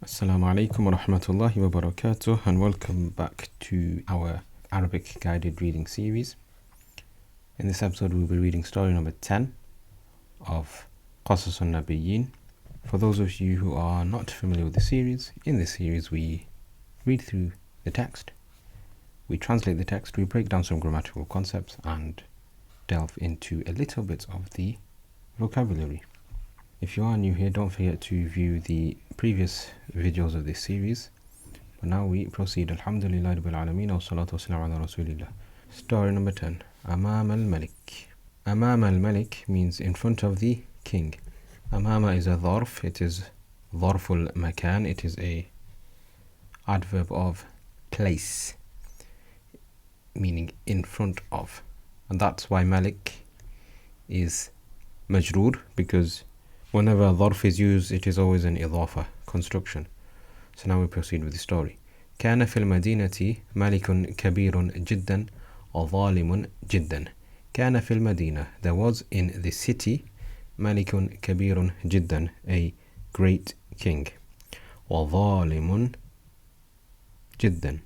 Assalamu alaikum wa rahmatullahi wa barakatuh, and welcome back to our Arabic guided reading series. In this episode we'll be reading story number 10 of Qasas al-Nabiyeen. For those of you who are not familiar with the series, in this series we read through the text, we translate the text, we break down some grammatical concepts and delve into a little bit of the vocabulary. If you are new here, don't forget to view the previous videos of this series. But now we proceed. Alhamdulillah Rabbil Alameen wa salatu wa salam ala Rasulillah. Story number 10. Amam al-Malik. Amam al-Malik means in front of the king. Amama is a dharf. It is dharful makan. It is a adverb of place, meaning in front of. And that's why Malik is majroor, because whenever a dharf is used, it is always an idafa construction. So now we proceed with the story. كان في المدينة ملك كبير جدا وظالم جدا. كان في المدينة, there was in the city, ملك كبير جدا, a great king, وظالم جدا,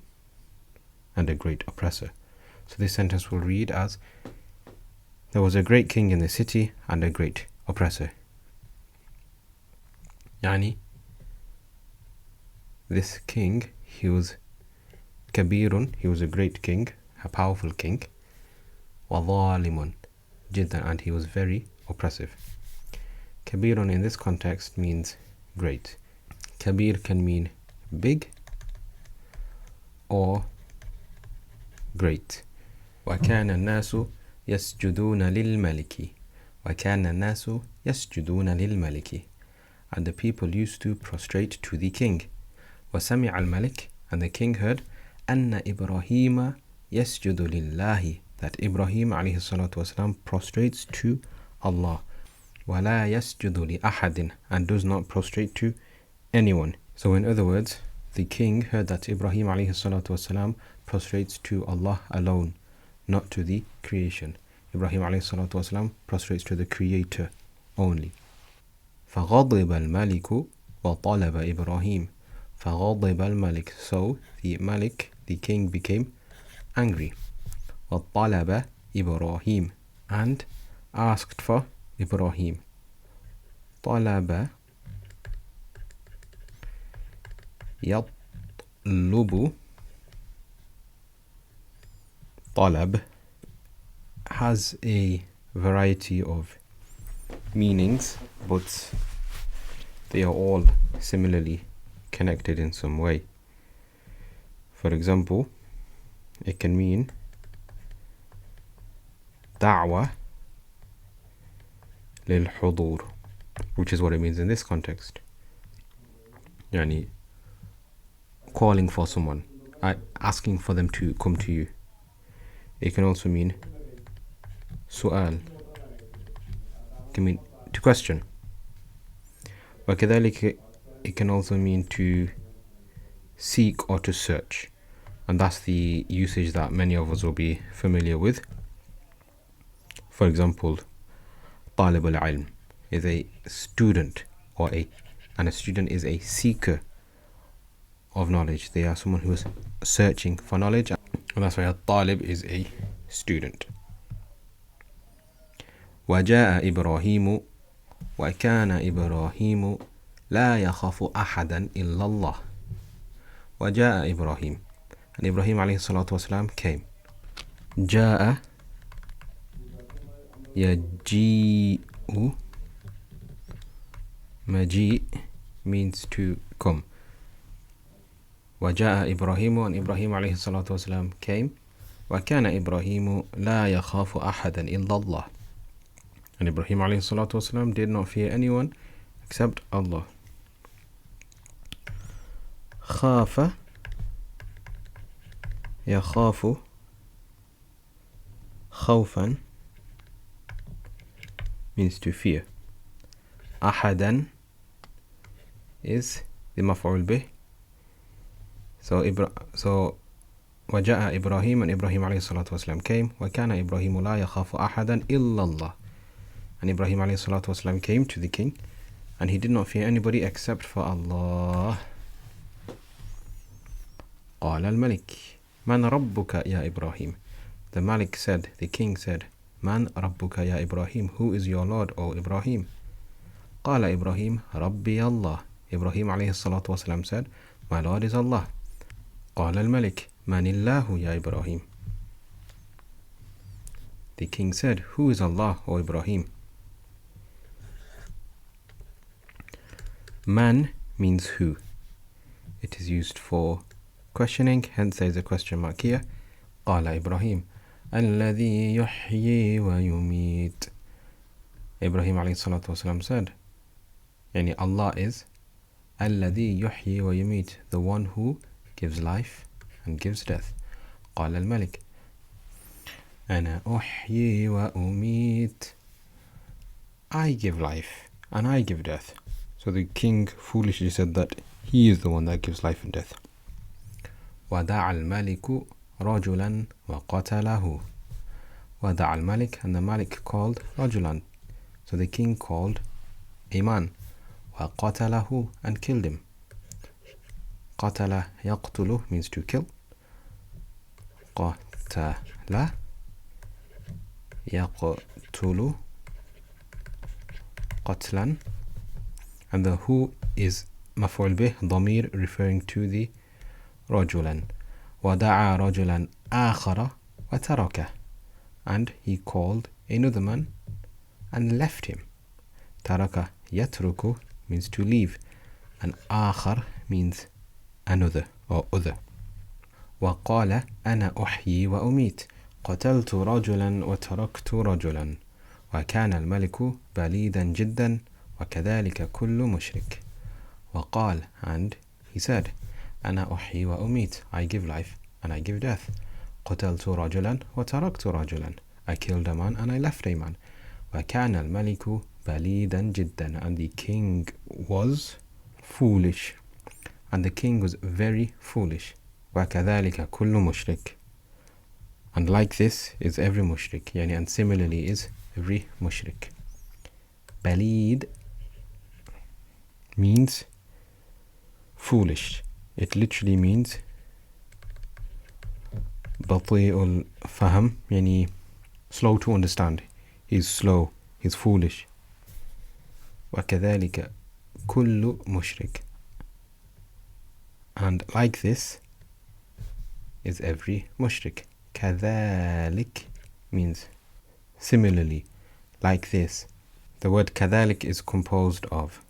and a great oppressor. So this sentence will read as, there was a great king in the city and a great oppressor. Yani, this king, he was kabirun, he was a great king, a powerful king, وظالم جدا, and he was very oppressive. Kabirun in this context means great. Kabir can mean big or great. وكان الناس يسجدون للملك. وكان الناس يسجدون للملك. And the people used to prostrate to the king. وَسَمِعَ الْمَلِكِ, and the king heard, أَنَّ إِبْرَاهِيمَ يَسْجُدُ لِلَّهِ, that Ibrahim alayhi salatu wasalam prostrates to Allah. وَلَا يَسْجُدُ لِأَحَدٍ, and does not prostrate to anyone. So in other words, the king heard that Ibrahim alayhi salatu wasalam prostrates to Allah alone, not to the creation. Ibrahim alayhi salatu wasalam prostrates to the creator only. فغضب الملك وطلب إبراهيم. فغضب الملك, so the Malik, the king, became angry. وطلب إبراهيم, and asked for Ibrahim. طلب يطلب. طلب has a variety of meanings, but they are all similarly connected in some way. For example, it can mean da'wa lil-hudur, which is what it means in this context. Yani, calling for someone, asking for them to come to you. It can also mean su'al, it can mean to question. وكذلك, it can also mean to seek or to search, and that's the usage that many of us will be familiar with. For example, طالب العلم is a student, and a student is a seeker of knowledge. They are someone who is searching for knowledge, and that's why a طالب is a student. وجاء إبراهيم وكان إبراهيم لا يخاف أحدا إلا الله. وجاء إبراهيم, and Ibrahim alayhi salatu wasalam came. جاء يجيء, مجيء means to come. وجاء إبراهيم, and Ibrahim alayhi salatu wasalam came. وكان إبراهيم لا يخاف أحدا إلا الله, and Ibrahim alayhi salatu wasalam did not fear anyone except Allah. خاف يخاف خوفا means to fear. أحدا is the مفعول به. So وجاء إبراهيم, and Ibrahim alayhi salatu wasalam came. وكان إبراهيم لا يخاف أحدا إلا الله, and Ibrahim alayhi salatu wasalam came to the king, and he did not fear anybody except for Allah. قال الملك من ربك يا إبراهيم. The Malik said, the king said, من ربك يا إبراهيم, who is your Lord, O Ibrahim? قال إبراهيم ربي الله. Ibrahim عليه الصلاة والسلام said, my Lord is Allah. قال الملك من الله يا إبراهيم. The king said, who is Allah, O Ibrahim? Man means who. It is used for questioning, hence there is a question mark here. قال إبراهيم الذي يحيي ويميت. Ibrahim عليه الصلاة والسلام said, يعني Allah is الذي يحيي ويميت, the one who gives life and gives death. قال الملك أنا أحيي وأميت. I give life and I give death. So the king foolishly said that he is the one that gives life and death. ودع الملك رجلا وقتله. ودع الملك, and the Malik called رجلا. So the king called a man. وقتله, and killed him. قتل يقتل means to kill. قتل يقتل قتلا, and the who is مفعول به ضمير referring to the رجلا. ودعا رجلا آخر وتركه, and he called another man and left him. ترك يترك means to leave, and آخر means another or other. وقال أنا أحيي وأميت قتلت رجلا وتركت رجلا وكان الملك بليدا جدا وكذلك كل مشرك. وقال, and he said, أنا أحيي وأميت, I give life and I give death. قتلت رجلا وتركت رجلا, I killed a man and I left a man. وكان الملك بليدا جدا, and the king was foolish, and the king was very foolish. وكذلك كل مشرك, and like this is every mushrik, يعني, and similarly is every mushrik. Balid means foolish. It literally means بطيء الفهم, يعني slow to understand. He's slow, he's foolish. وكذلك كل مشرك, and like this is every mushrik. كذلك means similarly, like this. The word كذلك is composed of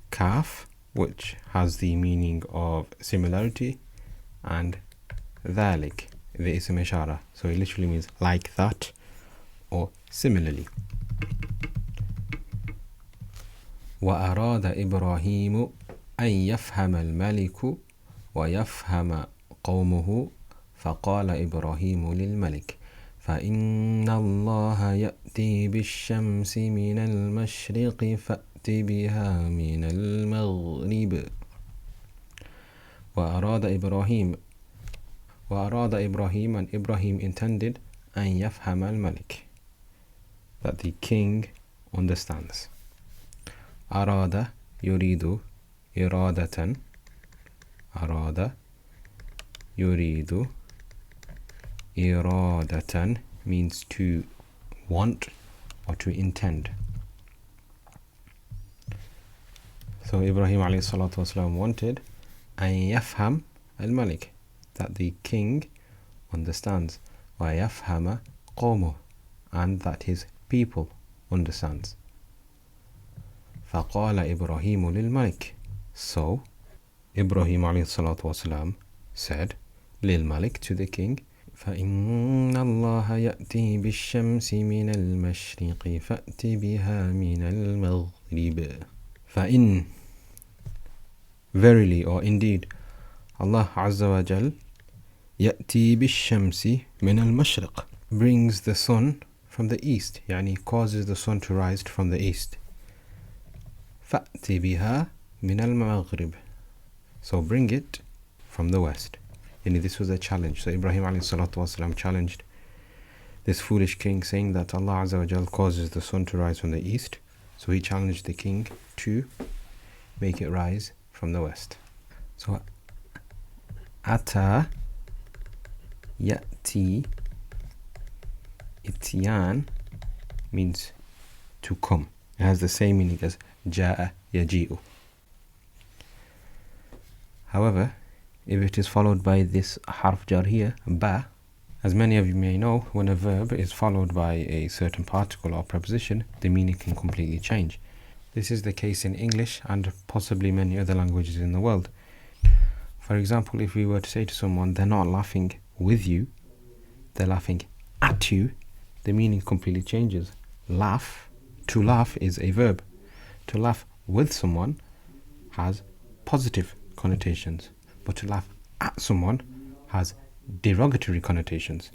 kaf, which has the meaning of similarity, and ذلك, the ism ishara, so it literally means like that or similarly. وأراد إبراهيم أن يفهم الملك ويفهم قومه فقال إبراهيم للملك فإن الله يأتي بالشمس من المشرق فأت بها من المغرب. وأراد إبراهيم, and Ibrahim intended أن يفهم الملك, that the king understands. أراد يريد إرادة, أراد يريد إرادة means to want or to intend. So Ibrahim عليه الصلاة والسلام wanted أن يفهم الملك, that the king understands, ويفهم قومه, and that his people understands. فقال إبراهيم للملك, so Ibrahim عليه الصلاة والسلام said للملك, to the king, فإن الله يأتي بالشمس من المشرق فأت بها من المغرب. فإن, verily or indeed, Allah Azza wa Jal يأتي بالشمس من المشرق, brings the sun from the east, يعني causes the sun to rise from the east. فأت بها من المغرب, so bring it from the west. Yani this was a challenge. So Ibrahim alayhi salatu wasalam challenged this foolish king, saying that Allah Azza wa Jal causes the sun to rise from the east. So he challenged the king to make it rise from the west. So Ata ya'ti, ityan means to come. It has the same meaning as ja'a yaji'u. However, if it is followed by this harf jar here, ba, as many of you may know, when a verb is followed by a certain particle or preposition, the meaning can completely change. This is the case in English and possibly many other languages in the world. For example, if we were to say to someone, they're not laughing with you, they're laughing at you, the meaning completely changes. Laugh, to laugh is a verb. To laugh with someone has positive connotations, but to laugh at someone has derogatory connotations.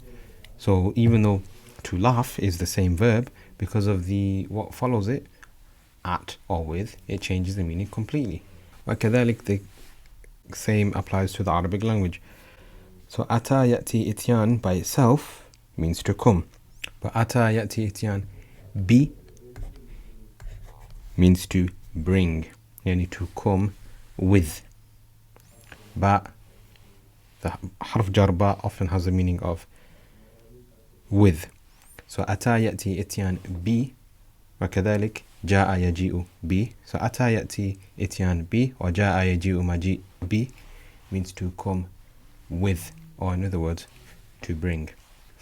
So even though to laugh is the same verb, because of the what follows it, at or with, it changes the meaning completely. وكذلك the same applies to the Arabic language. So ata ya'ti ityan by itself means to come, but ata ya'ti ityan bi means to bring, yani to come with. Ba, the harf jar ba often has the meaning of with. So ata ya'ti ityan bi, وكذلك جاء يجيء bi. So ata ya'ti ityan bi or جاء يجيء maji bi means to come with, or in other words, to bring.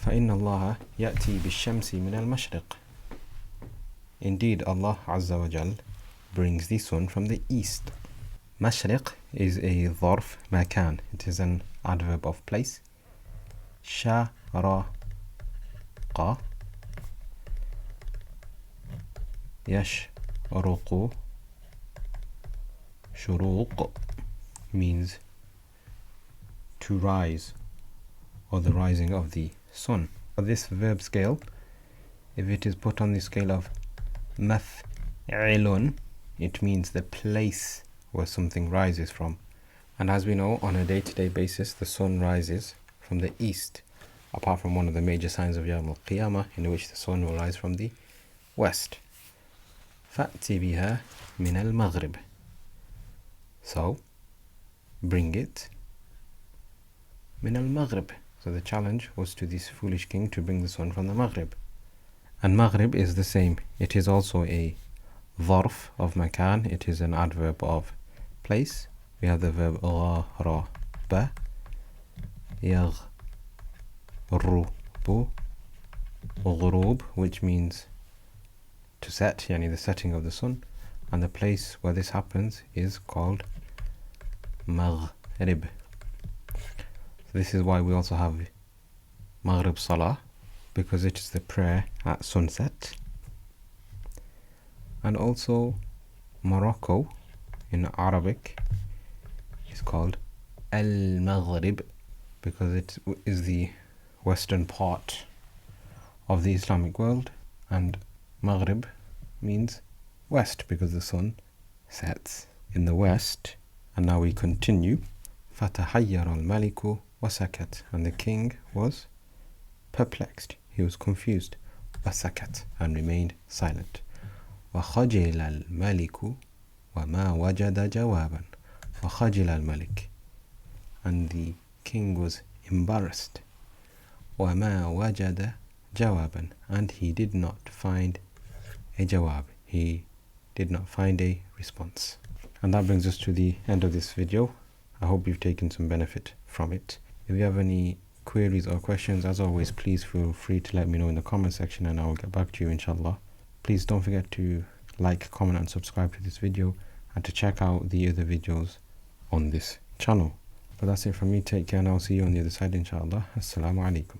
فإن الله يأتي بالشمس من المشرق. Indeed, Allah Azza wa Jal brings the sun from the east. Mashriq is a ظرف مكان. It is an adverb of place. شارق يشرق. شروق means to rise, or the rising of the sun. For this verb scale, if it is put on the scale of maf'ilun, it means the place where something rises from. And as we know, on a day-to-day basis, the sun rises from the east, apart from one of the major signs of Yawm al-Qiyamah, in which the sun will rise from the west. فَأْتِ بِهَا مِنَ الْمَغْرِبِ. So, bring it min al-Maghrib. So the challenge was to this foolish king to bring the sun from the Maghrib. And Maghrib is the same. It is also a ظرف of makan. It is an adverb of place. We have the verb غارب يغرب غروب, which means to set, yani the setting of the sun. And the place where this happens is called Maghrib. This is why we also have Maghrib Salah, because it is the prayer at sunset. And also Morocco in Arabic is called al-Maghrib, because it is the western part of the Islamic world, and Maghrib means west because the sun sets in the west. And now we continue. فَتَحَيَّرَ الْمَلِكُ وَسَكَتْ. And the king was perplexed, he was confused. وَسَكَتْ, and remained silent. وَخَجِلَ الْمَلِكُ وَمَا وَجَدَ جَوَابًا. وَخَجِلَ الْمَلِكُ, and the king was embarrassed. وَمَا وَجَدَ جَوَابًا, and he did not find a jawab, he did not find a response. And that brings us to the end of this video. I hope you've taken some benefit from it. If you have any queries or questions, as always, please feel free to let me know in the comment section and I will get back to you, inshallah. Please don't forget to like, comment and subscribe to this video, and to check out the other videos on this channel. But that's it from me. Take care, and I'll see you on the other side, inshallah. Assalamu alaikum.